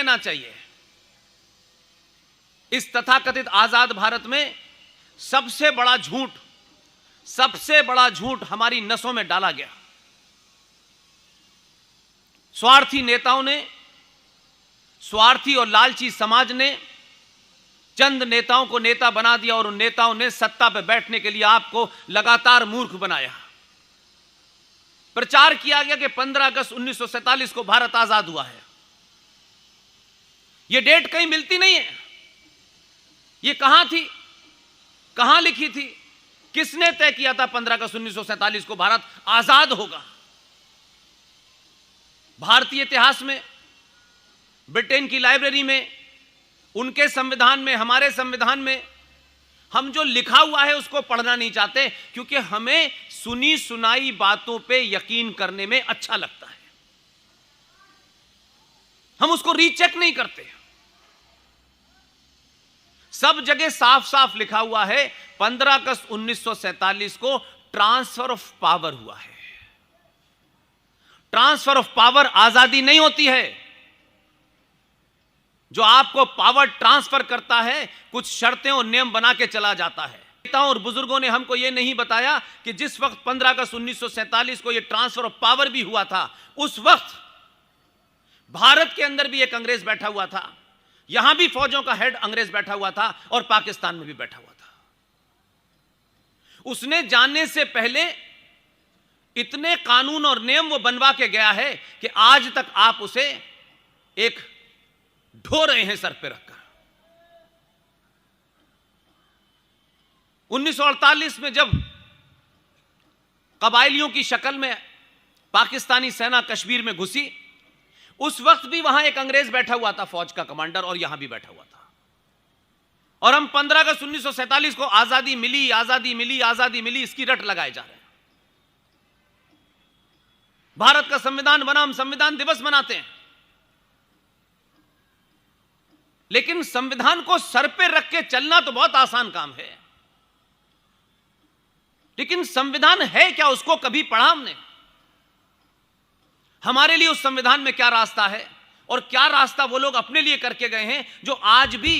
लेना चाहिए। इस तथाकथित आजाद भारत में सबसे बड़ा झूठ हमारी नसों में डाला गया। स्वार्थी नेताओं ने, स्वार्थी और लालची समाज ने चंद नेताओं को नेता बना दिया और उन नेताओं ने सत्ता पर बैठने के लिए आपको लगातार मूर्ख बनाया। प्रचार किया गया कि 15 अगस्त 1947 को भारत आजाद हुआ है। यह डेट कहीं मिलती नहीं है। यह कहां थी, कहां लिखी थी, किसने तय किया था 15 अगस्त 1947 को भारत आजाद होगा? भारतीय इतिहास में, ब्रिटेन की लाइब्रेरी में, उनके संविधान में, हमारे संविधान में हम जो लिखा हुआ है उसको पढ़ना नहीं चाहते, क्योंकि हमें सुनी सुनाई बातों पे यकीन करने में अच्छा लगता है। हम उसको रीचेक नहीं करते। सब जगह साफ साफ लिखा हुआ है 15 अगस्त 1947 को ट्रांसफर ऑफ पावर हुआ है। ट्रांसफर ऑफ पावर आजादी नहीं होती है। जो आपको पावर ट्रांसफर करता है कुछ शर्तें और नियम बना के चला जाता है। नेताओं और बुजुर्गों ने हमको यह नहीं बताया कि जिस वक्त 15 अगस्त 1947 को यह ट्रांसफर ऑफ पावर भी हुआ था, उस वक्त भारत के अंदर भी एक अंग्रेज बैठा हुआ था, यहां भी फौजों का हेड अंग्रेज बैठा हुआ था और पाकिस्तान में भी बैठा हुआ था। उसने जाने से पहले इतने कानून और नियम वो बनवा के गया है कि आज तक आप उसे एक ढो रहे हैं सर पे रखकर। 1948 में जब कबायलियों की शक्ल में पाकिस्तानी सेना कश्मीर में घुसी, उस वक्त भी वहां एक अंग्रेज बैठा हुआ था, फौज का कमांडर, और यहां भी बैठा हुआ था। और हम 15 अगस्त 1947 को आजादी मिली, आजादी मिली, आजादी मिली, इसकी रट लगाए जा रहे हैं। भारत का संविधान बना, हम संविधान दिवस मनाते हैं, लेकिन संविधान को सर पे रख के चलना तो बहुत आसान काम है, लेकिन संविधान है क्या, उसको कभी पढ़ा हमने? हमारे लिए उस संविधान में क्या रास्ता है और क्या रास्ता वो लोग अपने लिए करके गए हैं जो आज भी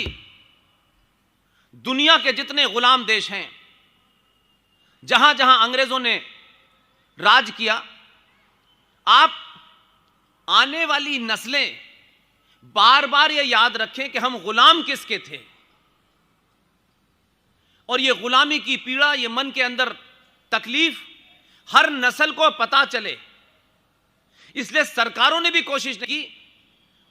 दुनिया के जितने गुलाम देश हैं, जहां जहां अंग्रेजों ने राज किया, आप आने वाली नस्लें बार बार यह याद रखें कि हम गुलाम किसके थे। और यह गुलामी की पीड़ा, यह मन के अंदर तकलीफ हर नस्ल को पता चले, इसलिए सरकारों ने भी कोशिश की।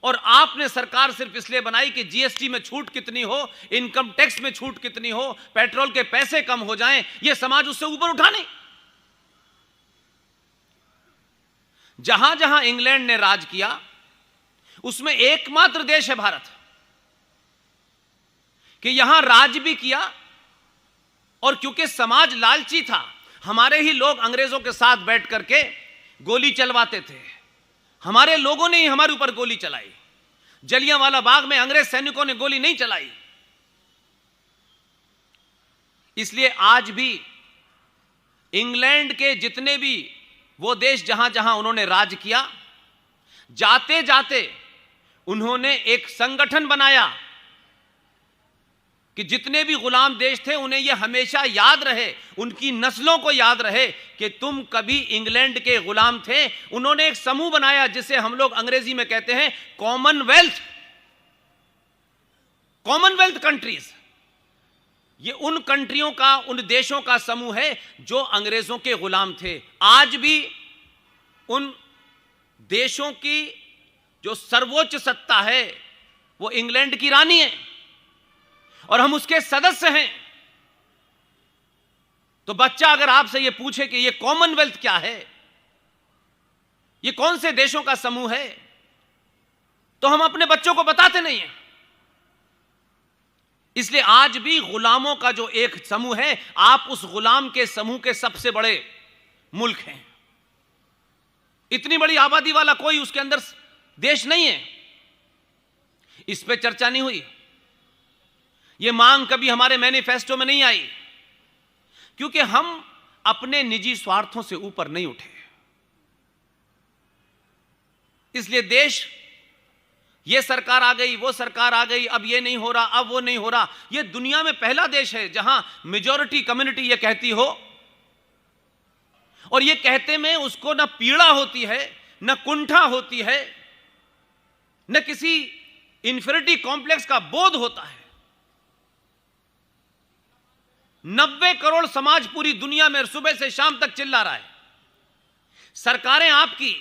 और आपने सरकार सिर्फ इसलिए बनाई कि जीएसटी में छूट कितनी हो, इनकम टैक्स में छूट कितनी हो, पेट्रोल के पैसे कम हो जाएं, यह समाज उससे ऊपर उठा नहीं। जहां जहां इंग्लैंड ने राज किया, उसमें एकमात्र देश है भारत कि यहां राज भी किया। और क्योंकि समाज लालची था, हमारे ही लोग अंग्रेजों के साथ बैठ करके गोली चलवाते थे। हमारे लोगों ने ही हमारे ऊपर गोली चलाई। जलियांवाला बाग में अंग्रेज सैनिकों ने गोली नहीं चलाई। इसलिए आज भी इंग्लैंड के जितने भी वो देश जहां जहां उन्होंने राज किया, जाते जाते उन्होंने एक संगठन बनाया कि जितने भी गुलाम देश थे उन्हें यह हमेशा याद रहे, उनकी नस्लों को याद रहे कि तुम कभी इंग्लैंड के गुलाम थे। उन्होंने एक समूह बनाया जिसे हम लोग अंग्रेजी में कहते हैं कॉमनवेल्थ। कॉमनवेल्थ कंट्रीज, ये उन कंट्रियों का, उन देशों का समूह है जो अंग्रेजों के गुलाम थे। आज भी उन देशों की जो सर्वोच्च सत्ता है वो इंग्लैंड की रानी है और हम उसके सदस्य हैं। तो बच्चा अगर आपसे यह पूछे कि यह कॉमनवेल्थ क्या है, यह कौन से देशों का समूह है, तो हम अपने बच्चों को बताते नहीं हैं। इसलिए आज भी गुलामों का जो एक समूह है, आप उस गुलाम के समूह के सबसे बड़े मुल्क हैं। इतनी बड़ी आबादी वाला कोई उसके अंदर देश नहीं है। इस पे चर्चा नहीं हुई, यह मांग कभी हमारे मैनिफेस्टो में नहीं आई, क्योंकि हम अपने निजी स्वार्थों से ऊपर नहीं उठे। इसलिए देश ये सरकार आ गई, वो सरकार आ गई, अब ये नहीं हो रहा, अब वो नहीं हो रहा। ये दुनिया में पहला देश है जहां मेजॉरिटी कम्युनिटी ये कहती हो, और ये कहते में उसको ना पीड़ा होती है, न कुंठा होती है, न किसी इंफीरियरिटी कॉम्प्लेक्स का बोध होता है। 90 करोड़ समाज पूरी दुनिया में सुबह से शाम तक चिल्ला रहा है। सरकारें आपकी,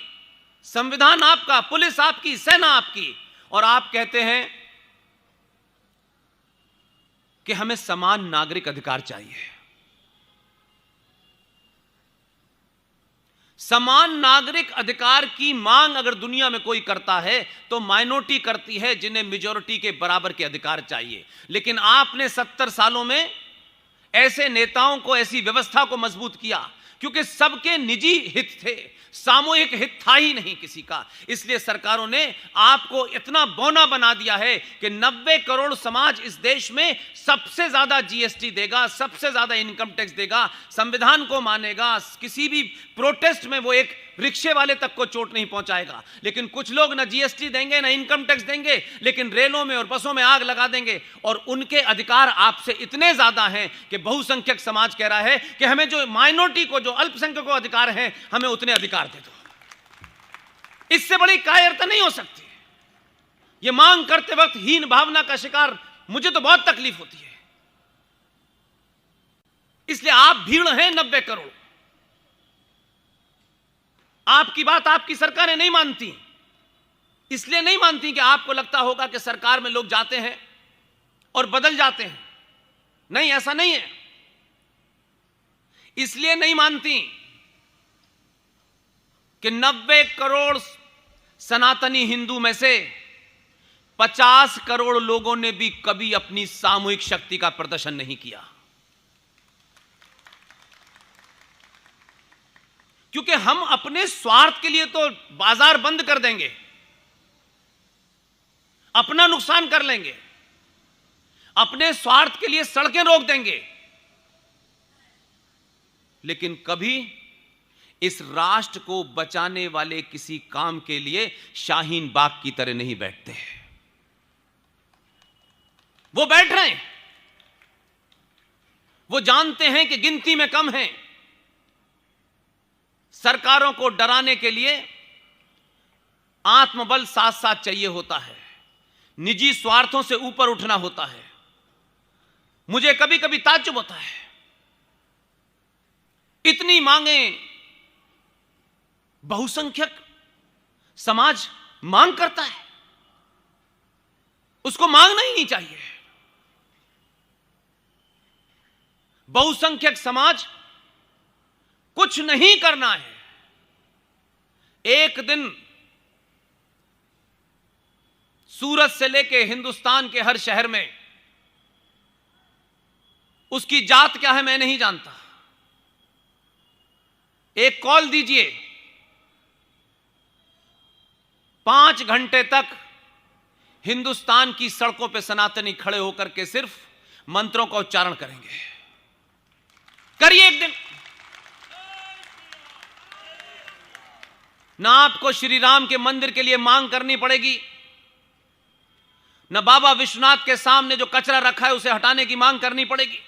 संविधान आपका, पुलिस आपकी, सेना आपकी, और आप कहते हैं कि हमें समान नागरिक अधिकार चाहिए। समान नागरिक अधिकार की मांग अगर दुनिया में कोई करता है तो माइनॉरिटी करती है, जिन्हें मेजॉरिटी के बराबर के अधिकार चाहिए। लेकिन आपने 70 सालों में ऐसे नेताओं को, ऐसी व्यवस्था को मजबूत किया क्योंकि सबके निजी हित थे, सामूहिक हित था ही नहीं किसी का। इसलिए सरकारों ने आपको इतना बौना बना दिया है कि 90 करोड़ समाज इस देश में सबसे ज्यादा जीएसटी देगा, सबसे ज्यादा इनकम टैक्स देगा, संविधान को मानेगा, किसी भी प्रोटेस्ट में वो एक रिक्शे वाले तक को चोट नहीं पहुंचाएगा। लेकिन कुछ लोग ना जीएसटी देंगे, ना इनकम टैक्स देंगे, लेकिन रेलों में और बसों में आग लगा देंगे। और उनके अधिकार आपसे इतने ज्यादा हैं कि बहुसंख्यक समाज कह रहा है कि हमें जो माइनॉरिटी को, जो अल्पसंख्यक को अधिकार हैं, हमें उतने अधिकार दे दो। इससे बड़ी कायरता नहीं हो सकती। यह मांग करते वक्त हीन भावना का शिकार मुझे तो बहुत तकलीफ होती है। इसलिए आप भीड़ हैं 90 करोड़। आपकी बात आपकी सरकारें नहीं मानती। इसलिए नहीं मानती कि आपको लगता होगा कि सरकार में लोग जाते हैं और बदल जाते हैं। नहीं, ऐसा नहीं है। इसलिए नहीं मानती कि 90 करोड़ सनातनी हिंदू में से 50 करोड़ लोगों ने भी कभी अपनी सामूहिक शक्ति का प्रदर्शन नहीं किया, क्योंकि हम अपने स्वार्थ के लिए तो बाजार बंद कर देंगे, अपना नुकसान कर लेंगे, अपने स्वार्थ के लिए सड़कें रोक देंगे, लेकिन कभी इस राष्ट्र को बचाने वाले किसी काम के लिए शाहीन बाग की तरह नहीं बैठते। वो बैठ रहे हैं। वो जानते हैं कि गिनती में कम हैं। सरकारों को डराने के लिए आत्मबल साथ साथ चाहिए होता है, निजी स्वार्थों से ऊपर उठना होता है। मुझे कभी कभी ताज्जुब होता है, इतनी मांगें बहुसंख्यक समाज मांग करता है, उसको मांगना ही नहीं चाहिए। बहुसंख्यक समाज कुछ नहीं करना है। एक दिन सूरत से लेके हिंदुस्तान के हर शहर में, उसकी जात क्या है मैं नहीं जानता, एक कॉल दीजिए, 5 घंटे तक हिंदुस्तान की सड़कों पे सनातनी खड़े होकर के सिर्फ मंत्रों का उच्चारण करेंगे। करिए एक दिन। ना आपको श्री राम के मंदिर के लिए मांग करनी पड़ेगी, न बाबा विश्वनाथ के सामने जो कचरा रखा है उसे हटाने की मांग करनी पड़ेगी,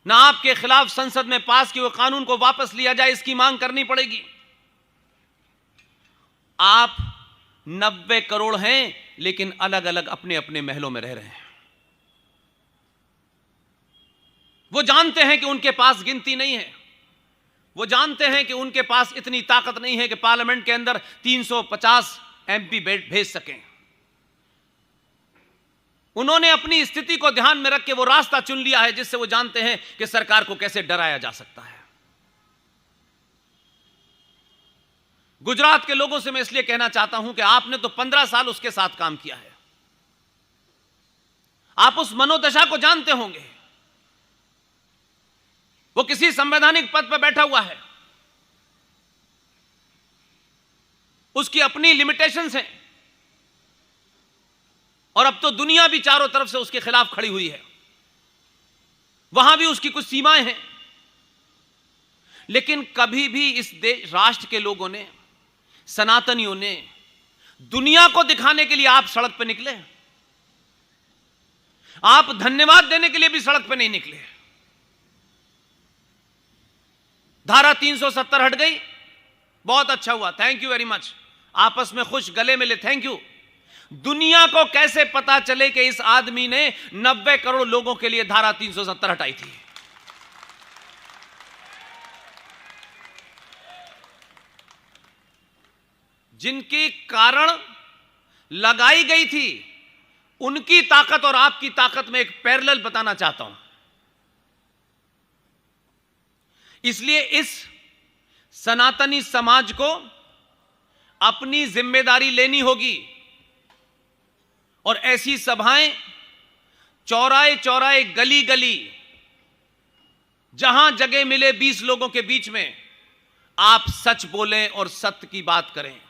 न आपके खिलाफ संसद में पास किए हुए कानून को वापस लिया जाए इसकी मांग करनी पड़ेगी। आप 90 करोड़ हैं, लेकिन अलग अलग अपने अपने महलों में रह रहे हैं। वो जानते हैं कि उनके पास गिनती नहीं है। वो जानते हैं कि उनके पास इतनी ताकत नहीं है कि पार्लियामेंट के अंदर 350 एमपी भेज सकें। उन्होंने अपनी स्थिति को ध्यान में रख के वो रास्ता चुन लिया है जिससे वो जानते हैं कि सरकार को कैसे डराया जा सकता है। गुजरात के लोगों से मैं इसलिए कहना चाहता हूं कि आपने तो 15 साल उसके साथ काम किया है, आप उस मनोदशा को जानते होंगे। वो किसी संवैधानिक पद पर बैठा हुआ है, उसकी अपनी लिमिटेशंस हैं, और अब तो दुनिया भी चारों तरफ से उसके खिलाफ खड़ी हुई है, वहां भी उसकी कुछ सीमाएं हैं। लेकिन कभी भी इस देश राष्ट्र के लोगों ने, सनातनियों ने दुनिया को दिखाने के लिए आप सड़क पर निकले, आप धन्यवाद देने के लिए भी सड़क पर नहीं निकले। धारा 370 हट गई, बहुत अच्छा हुआ, थैंक यू वेरी मच। आपस में खुश गले मिले, थैंक यू। दुनिया को कैसे पता चले कि इस आदमी ने 90 करोड़ लोगों के लिए धारा 370 हटाई थी? जिनके कारण लगाई गई थी, उनकी ताकत और आपकी ताकत में एक पैरेलल बताना चाहता हूं। इसलिए इस सनातनी समाज को अपनी जिम्मेदारी लेनी होगी और ऐसी सभाएं चौराहे चौराहे, गली गली, जहां जगह मिले 20 लोगों के बीच में आप सच बोलें और सत्य की बात करें।